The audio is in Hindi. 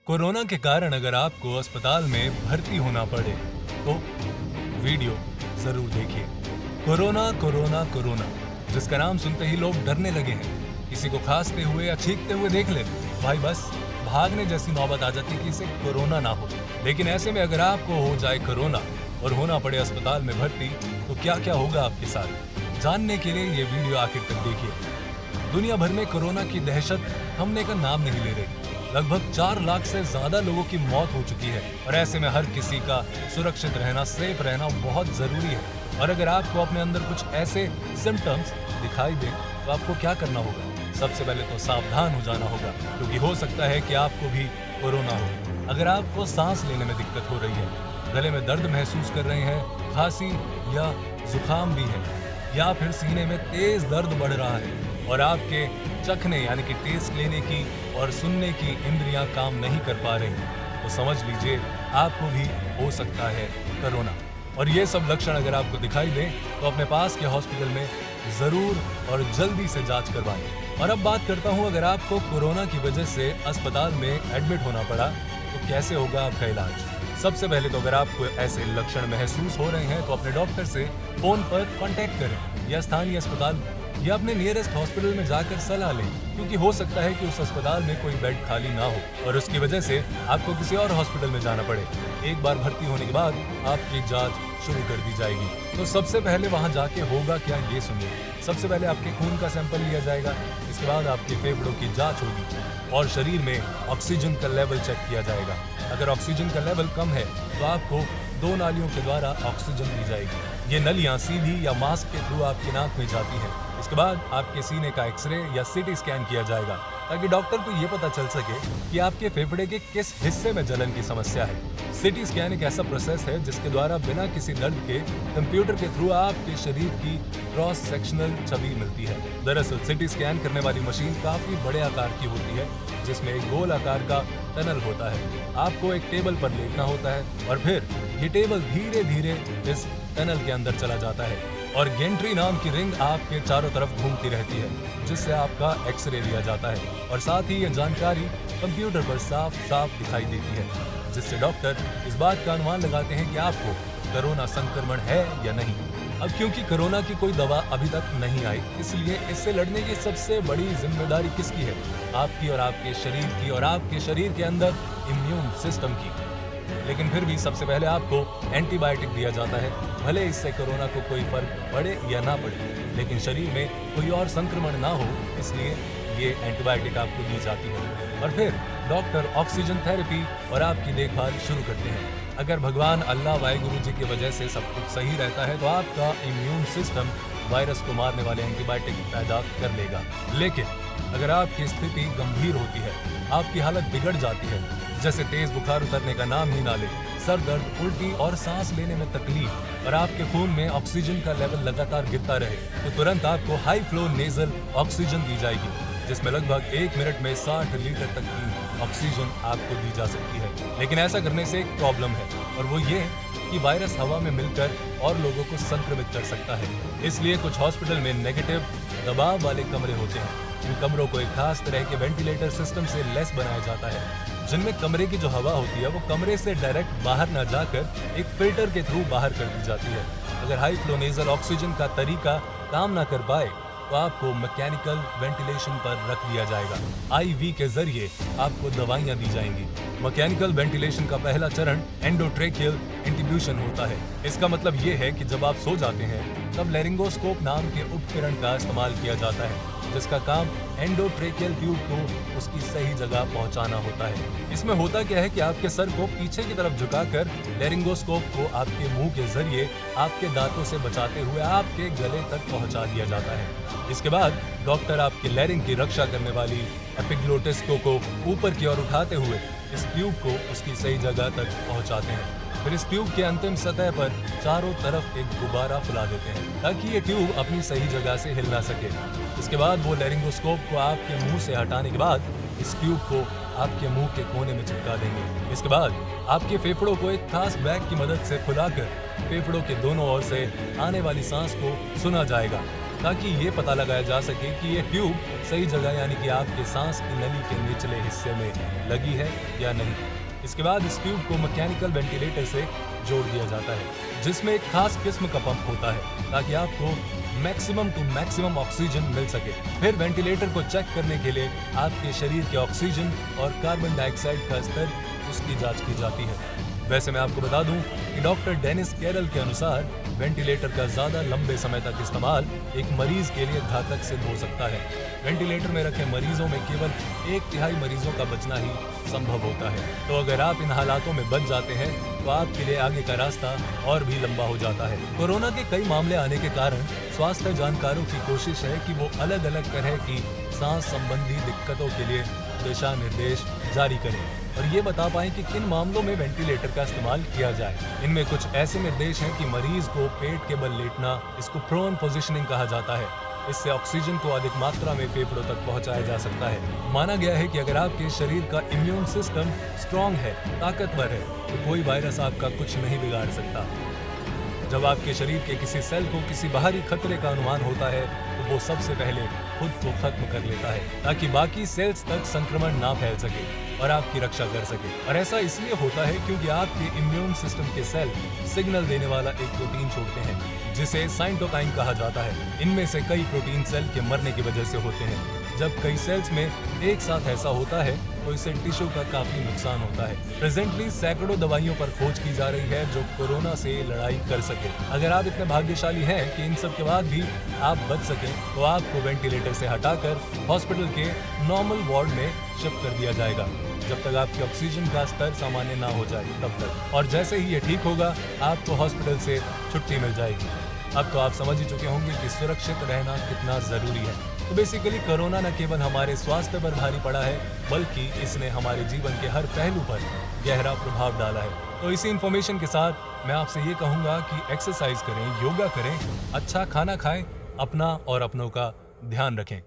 कोरोना के कारण अगर आपको अस्पताल में भर्ती होना पड़े तो वीडियो जरूर देखिए। कोरोना कोरोना कोरोना, जिसका नाम सुनते ही लोग डरने लगे हैं। किसी को खांसते हुए या छींकते हुए देख ले, भाई बस भागने जैसी नौबत आ जाती कि इसे कोरोना ना हो। लेकिन ऐसे में अगर आपको हो जाए कोरोना और होना पड़े अस्पताल में भर्ती, तो क्या क्या होगा आपके साथ, जानने के लिए ये वीडियो आखिर तक देखिए। दुनिया भर में कोरोना की दहशत थमने का नाम नहीं ले रही। लगभग 4 लाख से ज्यादा लोगों की मौत हो चुकी है और ऐसे में हर किसी का सुरक्षित रहना, सेफ रहना बहुत जरूरी है। और अगर आपको अपने अंदर कुछ ऐसे सिम्टम्स दिखाई दे तो आपको क्या करना होगा? सबसे पहले तो सावधान हो जाना होगा, क्योंकि हो सकता है कि आपको भी कोरोना हो। अगर आपको सांस लेने में दिक्कत हो रही है, गले में दर्द महसूस कर रहे हैं, खांसी या जुकाम भी है, या फिर सीने में तेज दर्द बढ़ रहा है और आपके चखने यानी कि टेस्ट लेने की और सुनने की इंद्रियां काम नहीं कर पा रही, तो समझ लीजिए आपको भी हो सकता है कोरोना। और ये सब लक्षण अगर आपको दिखाई दें तो अपने पास के हॉस्पिटल में जरूर और जल्दी से जांच करवाएं। और अब बात करता हूं, अगर आपको कोरोना की वजह से अस्पताल में एडमिट होना पड़ा तो कैसे होगा आपका इलाज। सबसे पहले तो अगर आपको ऐसे लक्षण महसूस हो रहे हैं तो अपने डॉक्टर से फोन पर कांटेक्ट करें या स्थानीय अस्पताल या अपने नियरेस्ट हॉस्पिटल में जाकर सलाह लें, क्योंकि हो सकता है कि उस अस्पताल में कोई बेड खाली ना हो और उसकी वजह से आपको किसी और हॉस्पिटल में जाना पड़े। एक बार भर्ती होने के बाद आपकी जांच शुरू कर दी जाएगी। तो सबसे पहले वहां जाके होगा क्या, ये सुनिए। सबसे पहले आपके खून का सैंपल लिया जाएगा, इसके बाद आपके फेफड़ों की जांच होगी और शरीर में ऑक्सीजन का लेवल चेक किया जाएगा। अगर ऑक्सीजन का लेवल कम है तो आपको 2 नालियों के द्वारा ऑक्सीजन दी जाएगी। ये नलियां सीधी या मास्क के थ्रू आपकी नाक में जाती हैं। इसके बाद आपके सीने का एक्सरे या सीटी स्कैन किया जाएगा, ताकि डॉक्टर को ये पता चल सके कि आपके फेफड़े के किस हिस्से में जलन की समस्या है। सीटी स्कैन एक ऐसा प्रोसेस है जिसके द्वारा बिना किसी दर्द के कंप्यूटर के थ्रू आपके शरीर की क्रॉस सेक्शनल छवि मिलती है। दरअसल सीटी स्कैन करने वाली मशीन काफी बड़े आकार की होती है, जिसमें एक गोल आकार का टनल होता है। आपको एक टेबल पर लेटना होता है और फिर ये टेबल धीरे धीरे इस टनल के अंदर चला जाता है और गेंट्री नाम की रिंग आपके चारों तरफ घूमती रहती है, जिससे आपका एक्सरे लिया जाता है और साथ ही ये जानकारी कंप्यूटर पर साफ साफ दिखाई देती है, जिससे डॉक्टर इस बात का अनुमान लगाते हैं कि आपको कोरोना संक्रमण है या नहीं। अब क्योंकि कोरोना की कोई दवा अभी तक नहीं आई, इसलिए इससे लड़ने की सबसे बड़ी जिम्मेदारी किसकी है? आपकी और आपके शरीर की और आपके शरीर के अंदर इम्यून सिस्टम की। लेकिन फिर भी सबसे पहले आपको एंटीबायोटिक दिया जाता है, भले इससे कोरोना को कोई फर्क पड़े या ना पड़े, लेकिन शरीर में कोई और संक्रमण ना हो, इसलिए ये एंटीबायोटिक आपको दी जाती है। और फिर डॉक्टर ऑक्सीजन थेरेपी और आपकी देखभाल शुरू करते हैं। अगर भगवान अल्लाह वाहिगुरु जी की वजह से सब कुछ सही रहता है तो आपका इम्यून सिस्टम वायरस को मारने वाले एंटीबायोटिक पैदा कर लेगा। लेकिन अगर आपकी स्थिति गंभीर होती है, आपकी हालत बिगड़ जाती है, जैसे तेज बुखार उतरने का नाम ही ना ले, सर दर्द, उल्टी और सांस लेने में तकलीफ और आपके खून में ऑक्सीजन का लेवल लगातार गिरता रहे, तो तुरंत आपको हाई फ्लो नेजल ऑक्सीजन दी जाएगी, जिसमें लगभग 1 मिनट में 60 लीटर तक की ऑक्सीजन आपको दी जा सकती है। लेकिन ऐसा करने से एक प्रॉब्लम है, और वो ये कि वायरस हवा में मिलकर और लोगों को संक्रमित कर सकता है। इसलिए कुछ हॉस्पिटल में नेगेटिव दबाव वाले कमरे होते हैं। इन कमरों को एक खास तरह के वेंटिलेटर सिस्टम से लैस बनाया जाता है, जिनमें कमरे की जो हवा होती है वो कमरे से डायरेक्ट बाहर न जाकर एक फिल्टर के थ्रू बाहर कर दी जाती है। अगर हाई फ्लो नेजल ऑक्सीजन का तरीका काम ना कर पाए तो आपको मैकेनिकल वेंटिलेशन पर रख दिया जाएगा। आईवी के जरिए आपको दवाइयां दी जाएंगी। मैकेनिकल वेंटिलेशन का पहला चरण एंडोट्रेकियल इंट्यूबेशन होता है। इसका मतलब ये है कि जब आप सो जाते हैं तब लैरिंगोस्कोप नाम के उपकरण का इस्तेमाल किया जाता है, जिसका काम एंडोट्रेकियल ट्यूब को उसकी सही जगह पहुंचाना होता है। इसमें होता क्या है कि आपके सर को पीछे की तरफ झुकाकर लैरिंगोस्कोप को आपके मुंह के जरिए आपके दांतों से बचाते हुए आपके गले तक पहुंचा दिया जाता है। इसके बाद डॉक्टर आपके लैरिंग की रक्षा करने वाली एपिग्लोटिस को ऊपर की ओर उठाते हुए इस ट्यूब को उसकी सही जगह तक पहुंचाते हैं। फिर इस ट्यूब के अंतिम सतह पर चारों तरफ एक गुब्बारा फुला देते हैं, ताकि ये ट्यूब अपनी सही जगह से हिल ना सके। इसके बाद वो लैरिंगोस्कोप को आपके मुंह से हटाने के बाद इस ट्यूब को आपके मुंह के कोने में चिपका देंगे। इसके बाद आपके फेफड़ों को एक खास बैग की मदद से फुलाकर फेफड़ों के दोनों ओर से आने वाली सांस को सुना जाएगा। ताकि ये पता लगाया जा सके कि ये ट्यूब सही जगह यानी कि आपके सांस की नली के निचले हिस्से में लगी है या नहीं। इसके बाद इस ट्यूब को मैकेनिकल वेंटिलेटर से जोड़ दिया जाता है, जिसमें एक खास किस्म का पंप होता है ताकि आपको मैक्सिमम टू मैक्सिमम ऑक्सीजन मिल सके। फिर वेंटिलेटर को चेक करने के लिए आपके शरीर के ऑक्सीजन और कार्बन डाइऑक्साइड का स्तर उसकी जांच की जाती है। वैसे मैं आपको बता दूं कि डॉक्टर डेनिस कैरल के अनुसार वेंटिलेटर का ज्यादा लंबे समय तक इस्तेमाल एक मरीज के लिए घातक सिद्ध हो सकता है। वेंटिलेटर में रखे मरीजों में केवल 1/3 मरीजों का बचना ही संभव होता है। तो अगर आप इन हालातों में बच जाते हैं तो आपके लिए आगे का रास्ता और भी लंबा हो जाता है। कोरोना के कई मामले आने के कारण स्वास्थ्य जानकारों की कोशिश है कि वो अलग अलग तरह की सांस संबंधी दिक्कतों के लिए दिशा निर्देश जारी करें और ये बता पाएं कि किन मामलों में वेंटिलेटर का इस्तेमाल किया जाए। इनमें कुछ ऐसे निर्देश हैं कि मरीज को पेट के बल लेटना, इसको प्रोन पोजिशनिंग कहा जाता है। इससे ऑक्सीजन को अधिक मात्रा में फेफड़ों तक पहुंचाया जा सकता है। माना गया है कि अगर आपके शरीर का इम्यून सिस्टम स्ट्रॉन्ग है, ताकतवर है, तो कोई वायरस आपका कुछ नहीं बिगाड़ सकता। जब आपके शरीर के किसी सेल को किसी बाहरी खतरे का अनुमान होता है तो वो सबसे पहले खुद को खत्म कर लेता है ताकि बाकी सेल्स तक संक्रमण ना फैल सके और आपकी रक्षा कर सके। और ऐसा इसलिए होता है क्योंकि आपके इम्यून सिस्टम के सेल सिग्नल देने वाला एक प्रोटीन छोड़ते हैं जिसे साइटोकाइन कहा जाता है। इनमें से कई प्रोटीन सेल के मरने की वजह से होते हैं। जब कई सेल्स में एक साथ ऐसा होता है तो इससे टिश्यू का काफी नुकसान होता है। प्रेजेंटली सैकड़ों दवाइयों पर खोज की जा रही है जो कोरोना से लड़ाई कर सके। अगर आप इतने भाग्यशाली हैं कि इन सब के बाद भी आप बच सकें तो आपको वेंटिलेटर से हटाकर हॉस्पिटल के नॉर्मल वार्ड में शिफ्ट कर दिया जाएगा जब तक आपकी ऑक्सीजन का स्तर सामान्य ना हो जाए तब तक। और जैसे ही ये ठीक होगा आपको हॉस्पिटल से छुट्टी मिल जाएगी। अब तो आप समझ ही चुके होंगे कि सुरक्षित रहना कितना जरूरी है। तो बेसिकली कोरोना न केवल हमारे स्वास्थ्य पर भारी पड़ा है बल्कि इसने हमारे जीवन के हर पहलू पर गहरा प्रभाव डाला है। तो इसी इन्फॉर्मेशन के साथ मैं आपसे ये कहूँगा कि एक्सरसाइज करें, योगा करें, अच्छा खाना खाएं, अपना और अपनों का ध्यान रखें।